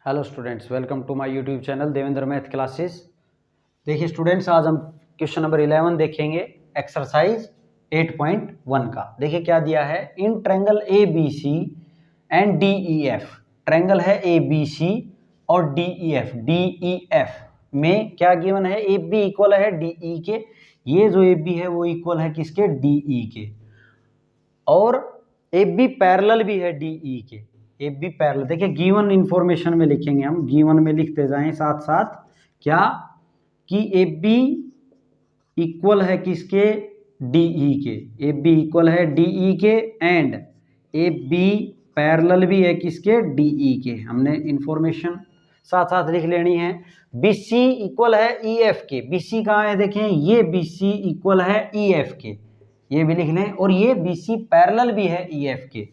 Hello students, welcome to my YouTube channel Devendra math classes. देखिए students, आज हम question number 11 देखेंगे, एक्सरसाइज 8.1 का। देखिए क्या दिया है, in triangle A B C and D E F. Triangle है ए बी सी और डी ई एफ में क्या गिवन है, ए बी इक्वल है डी ई के। ये जो ए बी है वो इक्वल है किसके, डी ई के, और ए बी पैरेलल भी है डी ई के। ए बी पैरेलल, देखिए गिवन इंफॉर्मेशन में लिखेंगे हम, गिवन में लिखते जाएं साथ साथ क्या, कि ए बी इक्वल है किसके, डी ई के। ए बी इक्वल है डी ई के एंड ए बी पैरेलल भी है किसके, डी ई के। हमने इंफॉर्मेशन साथ साथ लिख लेनी है। बी सी इक्वल है ई एफ के। बी सी कहाँ है, देखें ये बी सी इक्वल है ई एफ के, ये भी लिख लें। और ये बी सी पैरेलल भी है ई एफ के।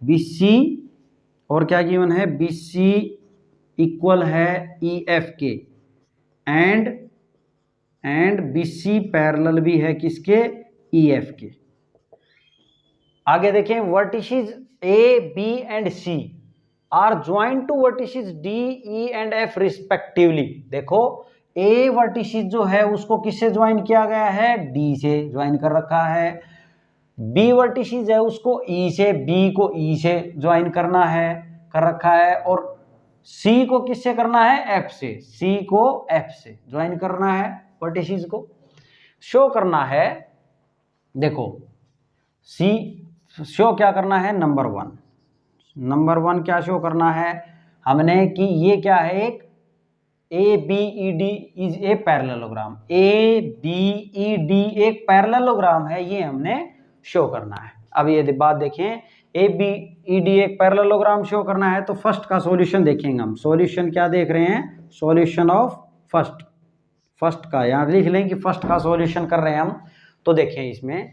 बी सी और क्या गिवन है, बी सी इक्वल है ई एफ के एंड बी सी पैरेलल भी है किसके, ई एफ के। आगे देखें, vertices A B and C are joined to vertices D E and F respectively. देखो ए वर्टिसेस जो है उसको किससे ज्वाइन किया गया है, डी से ज्वाइन कर रखा है। बी वर्टिसेस है उसको ई से, बी को ई से ज्वाइन करना है, कर रखा है। और सी को किससे करना है, एफ से। सी को एफ से ज्वाइन करना है, वर्टिसेस को शो करना है। देखो सी शो क्या करना है, नंबर वन क्या शो करना है हमने, कि ये क्या है, एक A B E D is a parallelogram. A B E D एक पैरेललोग्राम है, ये हमने शो करना है। अब ये बात देखें, ए बी ई डी एक पैरेललोग्राम शो करना है, तो फर्स्ट का सॉल्यूशन देखेंगे हम। सॉल्यूशन क्या देख रहे हैं, सॉल्यूशन ऑफ फर्स्ट का यहाँ लिख लें कि फर्स्ट का सॉल्यूशन कर रहे हैं हम। तो देखें इसमें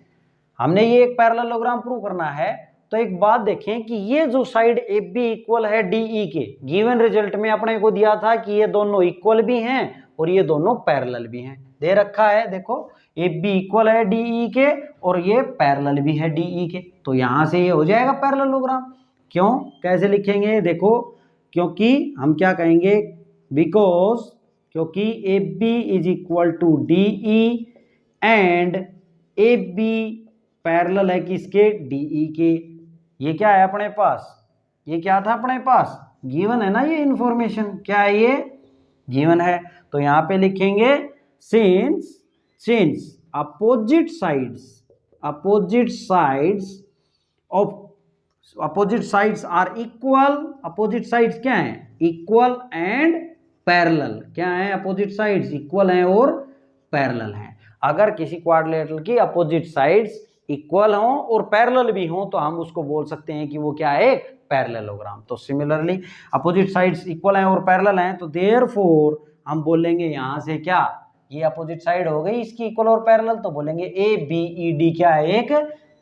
हमने ये एक पैरेललोग्राम प्रूव करना है, तो एक बात देखें कि ये जो साइड ए बी इक्वल है डी ई के, गिवन रिजल्ट में अपने को दिया था कि ये दोनों इक्वल भी हैं और ये दोनों पैरेलल भी हैं, दे रखा है। देखो ए बी इक्वल है डी ई के और ये पैरेलल भी है डी ई के, तो यहां से ये हो जाएगा पैरेललोग्राम। क्यों, कैसे लिखेंगे, देखो क्योंकि हम क्या कहेंगे, बिकॉज क्योंकि A B is equal to D E and A B parallel है किसके, डी ई के। ये क्या है अपने पास, ये क्या था अपने पास, गिवन है ना, ये इंफॉर्मेशन क्या है, ये गिवन है। तो यहां पे लिखेंगे since opposite sides are equal. Opposite sides क्या है, इक्वल एंड पैरेलल। क्या है, अपोजिट साइड्स इक्वल हैं और पैरेलल हैं। अगर किसी क्वाड्रिलेटरल की अपोजिट साइड्स इक्वल हों और पैरेलल भी हों तो हम उसको बोल सकते हैं कि वो क्या है, एक पैरेललोग्राम। तो सिमिलरली अपोजिट साइड्स इक्वल हैं और पैरेलल हैं, तो देयरफॉर हम बोलेंगे यहां से क्या, ये अपोजिट साइड हो गई इसकी इक्वल और पैरेलल, तो बोलेंगे ए बी ई डी क्या है, एक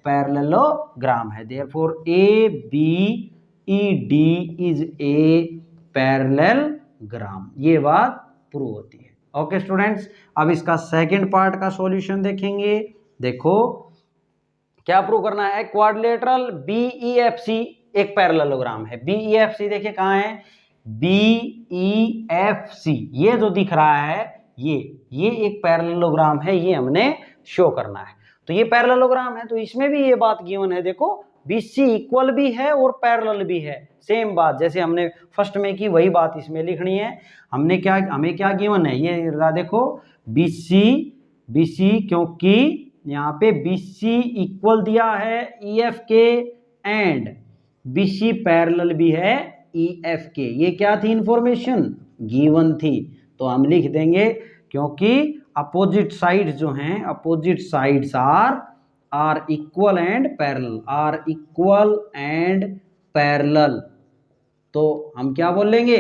पैरेललोग्राम है। Therefore A B E D is a parallelogram. ये बात प्रूव होती है। ओके स्टूडेंट्स, अब इसका सेकंड पार्ट का सॉल्यूशन देखेंगे। देखो क्या प्रूव करना है, quadrilateral B E F C एक पैरेललोग्राम है। बी ई एफ सी देखिए कहाँ है, बी ई एफ सी, ये जो दिख रहा है ये एक पैरेललोग्राम है, ये हमने शो करना है। तो ये पैरेललोग्राम है, तो इसमें भी ये बात गिवन है। देखो बी सी इक्वल भी है और पैरेलल भी है, सेम बात जैसे हमने फर्स्ट में की वही बात इसमें लिखनी है। हमें क्या गिवन है, ये देखो बी सी क्योंकि यहाँ पे बी सी इक्वल दिया है ई एफ के एंड बी सी पैरेलल भी है ई एफ के। ये क्या थी, इंफॉर्मेशन गिवन थी, तो हम लिख देंगे क्योंकि अपोजिट साइड जो हैं, opposite sides are equal and parallel. तो हम क्या बोलेंगे,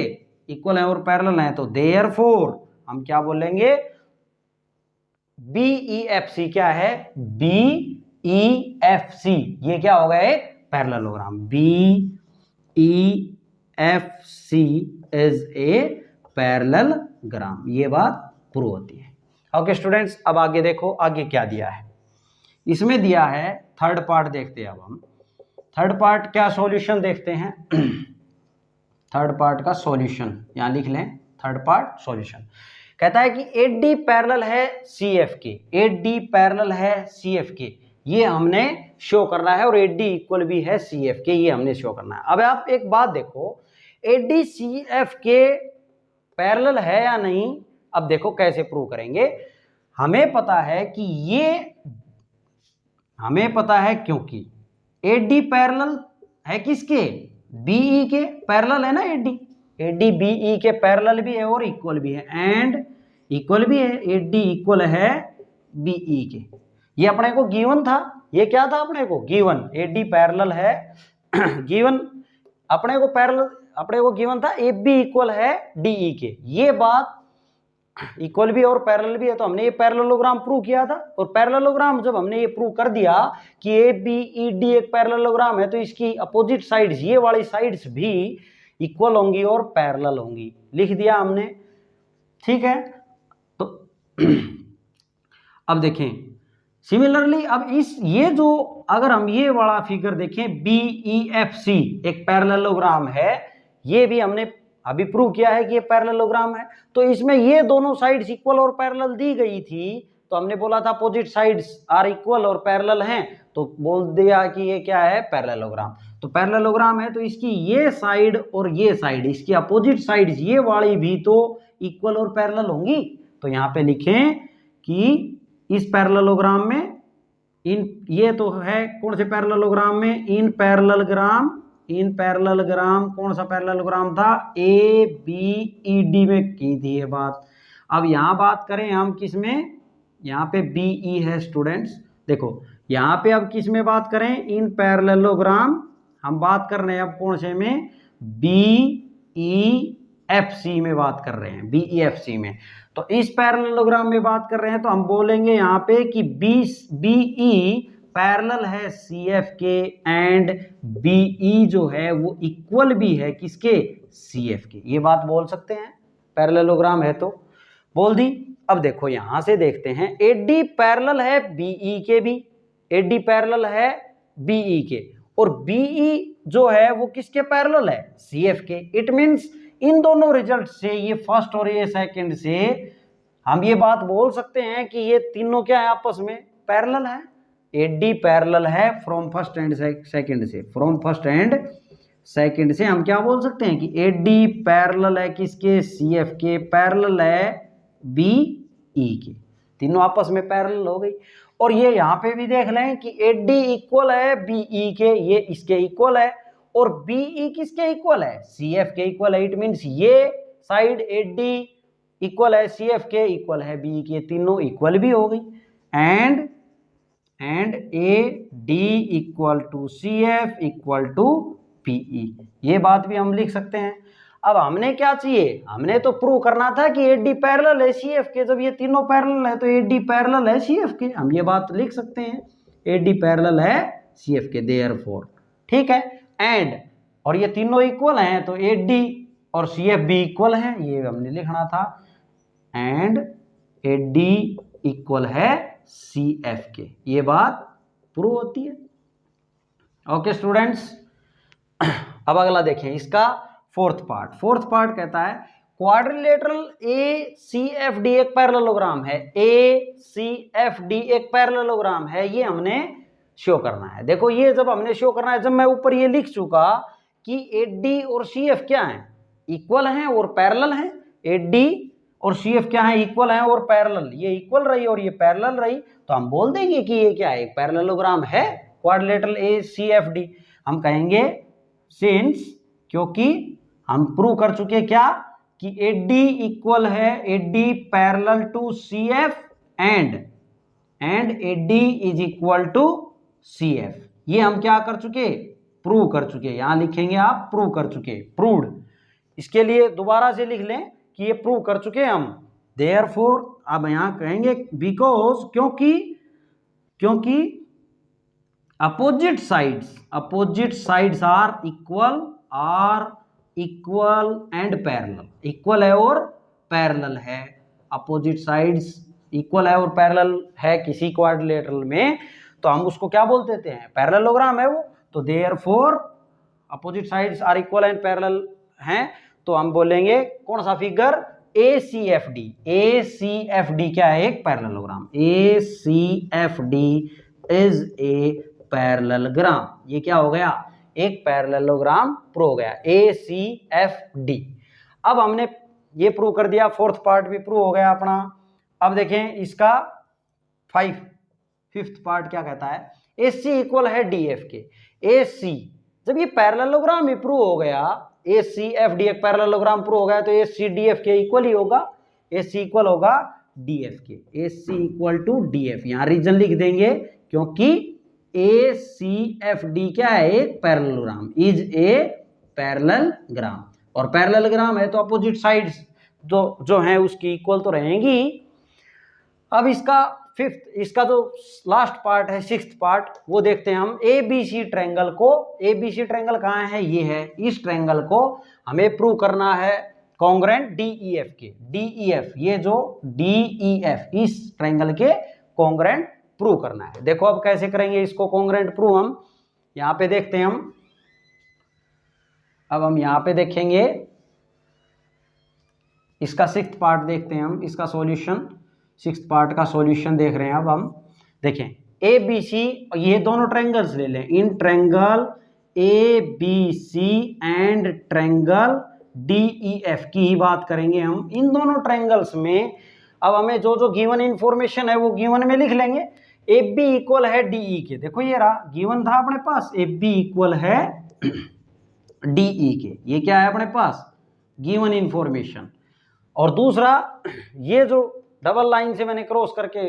इक्वल है और पैरेलल है, तो देयरफॉर हम क्या बोलेंगे, बी ई एफ सी क्या है, बी ई एफ सी ये क्या होगा, एक parallelogram. B E F C is a parallelogram, ये बात प्रूव होती है। ओके स्टूडेंट्स, अब आगे देखो, आगे क्या दिया है, इसमें दिया है थर्ड पार्ट। देखते हैं अब हम थर्ड पार्ट क्या सॉल्यूशन देखते हैं। थर्ड पार्ट का सॉल्यूशन यहाँ लिख लें, थर्ड पार्ट सॉल्यूशन। कहता है कि AD पैरेलल है CF के, AD पैरेलल है CF के, ये हमने शो करना है, और AD इक्वल भी है CF के, ये हमने शो करना है। अब आप एक बात देखो, AD CF के पैरेलल है या नहीं, अब देखो कैसे प्रूव करेंगे। हमें पता है कि ये, हमें पता है क्योंकि AD पैरेलल है किसके, BE के पैरेलल है ना, AD BE के पैरेलल भी है और इक्वल भी है, एंड इक्वल भी है, AD इक्वल है BE के। ये अपने को गिवन था, ये क्या था अपने को गिवन, AD पैरेलल है गिवन, अपने को पैरेलल, अपने को गिवन था AB इक्वल है DE के। ये बात इक्वल भी और पैरेलल भी है, तो हमने ये पैरेललोग्राम प्रूव किया था, और पैरेललोग्राम जब हमने ये प्रूव कर दिया कि ABED एक पैरेललोग्राम है, तो इसकी अपोजिट साइड्स, ये वाली साइड्स भी इक्वल होंगी और पैरेलल होंगी, लिख दिया हमने, ठीक है। तो अब देखें सिमिलरली, अब इस ये जो, अगर हम ये वाला फिगर देखें BEFC एक पैरेललोग्राम है, ये भी हमने अभी प्रूव किया है कि ये पैरेललोग्राम है, तो इसमें ये दोनों साइड्स इक्वल और पैरेलल दी गई थी, तो हमने बोला था अपोजिट साइड्स आर इक्वल और पैरेलल हैं, तो बोल दिया कि ये क्या है, पैरेललोग्राम। तो पैरेललोग्राम है तो इसकी ये साइड और ये साइड, इसकी अपोजिट साइड्स ये वाली भी तो इक्वल और पैरेलल होंगी। तो यहाँ पे लिखें कि इस पैरेललोग्राम में, इन, ये तो है कौन से पैरेललोग्राम में, इन पैरेललोग्राम कौन सा पैरेललोग्राम था, ABED में की थी ये बात। अब यहाँ बात करें हम किस में, यहाँ पे BE है स्टूडेंट्स, देखो यहाँ पे अब किस में बात करें, इन पैरेललोग्राम हम बात कर रहे हैं अब कौन से में, BEFC में बात कर रहे हैं, BEFC में। तो इस पैरेललोग्राम में बात कर रहे हैं, तो हम बोलेंगे यहाँ पे कि BE पैरेलल है CF के, एंड BE जो है वो इक्वल भी है किसके, CF के। ये बात बोल सकते हैं, पैरेललोग्राम है तो बोल दी। अब देखो यहां से देखते हैं, AD पैरेलल है BE के भी, AD पैरेलल है BE के, और BE जो है वो किसके पैरेलल है, CF के। इट मीन्स इन दोनों रिजल्ट से, ये फर्स्ट और ये सेकंड से, हम ये बात बोल सकते हैं कि ये तीनों क्या है, आपस में पैरेलल है। AD पैरेलल है फ्रॉम फर्स्ट एंड सेकंड से, फ्रॉम फर्स्ट एंड सेकंड से हम क्या बोल सकते हैं कि AD पैरेलल है किसके, CF के, पैरेलल है BE के, तीनों आपस में पैरेलल हो गई। और ये यहाँ पे भी देख लें कि AD इक्वल है BE के, ये इसके इक्वल है, और BE किसके इक्वल है, CF के इक्वल है। इट मीन्स ये साइड AD इक्वल है CF के, इक्वल है BE के, तीनों इक्वल भी हो गई। And AD equal to CF equal to PE, ये बात भी हम लिख सकते हैं। अब हमने क्या चाहिए, हमने तो प्रूव करना था कि AD पैरेलल है CF के, जब ये तीनों पैरेलल है तो AD पैरेलल है CF के, हम ये बात लिख सकते हैं, AD पैरेलल है CF के, देयरफॉर, ठीक है। एंड, और ये तीनों इक्वल हैं तो AD और CF भी इक्वल हैं, ये हमने लिखना था, एंड AD इक्वल है CF के, ये बात प्रूव होती है। ओके स्टूडेंट्स, अब अगला देखें इसका फोर्थ पार्ट कहता है क्वाड्रिलेटरल ACFD एक पैरेललोग्राम है, ACFD एक पैरेललोग्राम है, ये हमने शो करना है। देखो ये जब हमने शो करना है, जब मैं ऊपर ये लिख चुका कि AD और CF क्या है, इक्वल हैं और पैरेलल हैं, AD और CF क्या है, इक्वल हैं और पैरेलल, ये इक्वल रही और ये पैरेलल रही, तो हम बोल देंगे कि ये क्या है, एक पैरेललोग्राम है, क्वाड्रिलेटरल ACFD। हम कहेंगे सिंस, क्योंकि हम प्रूव कर चुके क्या कि AD इक्वल है, AD parallel to CF and AD is equal to CF, ये हम क्या कर चुके, प्रूव कर चुके। यहां लिखेंगे आप प्रूव कर चुके, प्रूव्ड। इसके लिए दोबारा से लिख लें कि ये प्रूव कर चुके हम, देयरफॉर। अब यहां कहेंगे बिकॉज, क्योंकि opposite sides are equal and parallel, equal है और पैरेलल है, अपोजिट साइड्स इक्वल है और पैरेलल है किसी क्वाड्रिलेटरल में, तो हम उसको क्या बोल देते हैं, पैरेललोग्राम है वो। तो therefore opposite sides are equal and parallel हैं तो हम बोलेंगे कौन सा फिगर, ACFD। ACFD क्या है, एक parallelogram. ACFD is a parallelogram. ये क्या हो गया, एक पैरेललोग्राम प्रूव हो गया, ACFD। अब हमने ये प्रूव कर दिया, फोर्थ पार्ट भी प्रूव हो गया अपना। अब देखें इसका फिफ्थ पार्ट क्या कहता है, AC इक्वल है DF के। AC जब ये पैरेललोग्राम भी प्रूव हो गया, ACFD एक पैरेललोग्राम प्रूव हो गया, तो AC DF के इक्वल ही होगा। AC इक्वल होगा DF के। AC इक्वल टू DF, यहां रीजन लिख देंगे क्योंकि ACFD क्या है, एक पैरेललोग्राम, इज ए पैरेललोग्राम। और पैरेललोग्राम है तो अपोजिट साइड्स जो है उसकी इक्वल तो रहेंगी। अब इसका जो लास्ट पार्ट है, सिक्स्थ पार्ट, वो देखते हैं हम। ABC ट्रायंगल को, ABC ट्रायंगल कहाँ है, ये है। इस ट्रायंगल को हमें प्रूव करना है कॉन्ग्रेंट DEF के। DEF, ये जो DEF, इस ट्रायंगल के कॉन्ग्रेंट प्रूव करना है। देखो अब कैसे करेंगे इसको कॉन्ग्रेंट प्रूव, हम यहाँ पे देखते हैं। अब हम यहाँ पे देखेंगे इसका सिक्स्थ पार्ट देखते हैं हम, इसका सॉल्यूशन, सिक्स्थ पार्ट का सॉल्यूशन देख रहे हैं। अब हम देखें ABC, ये दोनों ट्रायंगल्स ले लें, in triangle ABC and triangle DEF की ही बात करेंगे हम। इन दोनों ट्रायंगल्स में अब हमें जो जो गिवन इंफॉर्मेशन है वो गिवन में लिख लेंगे। AB इक्वल है DE के, देखो ये रहा, गिवन था अपने पास, AB इक्वल है DE के, ये क्या है अपने पास, गिवन इंफॉर्मेशन। और दूसरा, ये जो डबल लाइन से मैंने क्रॉस करके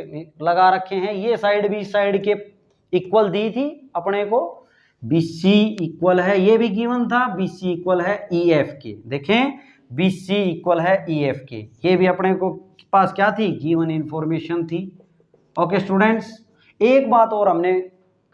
लगा रखे हैं, ये साइड भी इस साइड के इक्वल दी थी अपने को। BC इक्वल है, ये भी गिवन था, BC इक्वल है EF के। देखें BC इक्वल है EF के, ये भी अपने को पास क्या थी, गिवन इंफॉर्मेशन थी। ओके स्टूडेंट्स, एक बात और हमने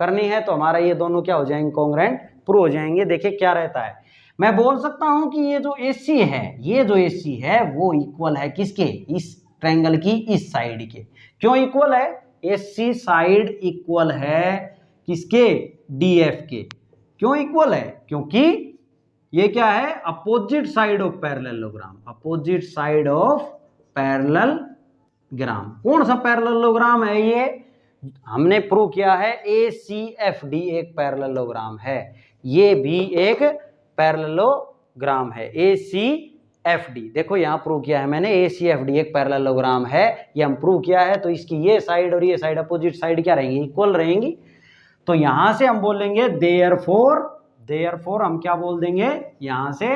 करनी है तो हमारा ये दोनों क्या हो जाएंगे, कॉन्ग्रेंट प्रूव हो जाएंगे। देखिए क्या रहता है, मैं बोल सकता हूं कि ये जो AC है, ये जो AC है वो इक्वल है किसके, इस ट्रायंगल की इस साइड के। क्यों इक्वल है, AC साइड इक्वल है किसके, DF के। क्यों इक्वल है, क्योंकि ये क्या है, opposite side of parallelogram, opposite side of parallelogram. कौन सा पैरेललोग्राम है ये, हमने प्रूव किया है ACFD एक पैरेललोग्राम है, ये भी एक पैरेललोग्राम है ACFD। देखो यहां प्रूव किया है मैंने, ACFD एक पैरेललोग्राम है, ये हम प्रूव किया है। तो इसकी ये साइड और ये साइड अपोजिट साइड क्या रहेंगी, इक्वल रहेंगी। तो यहां से हम बोलेंगे देयरफॉर हम क्या बोल देंगे यहां से,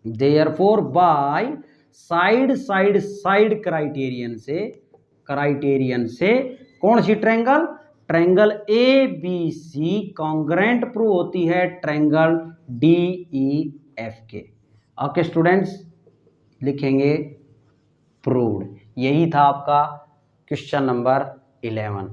देयरफॉर बाय साइड क्राइटेरियन से कौन सी triangle, triangle ABC congruent prove होती है ट्रायंगल DEF के। ओके स्टूडेंट्स, लिखेंगे प्रूव्ड। यही था आपका क्वेश्चन नंबर 11।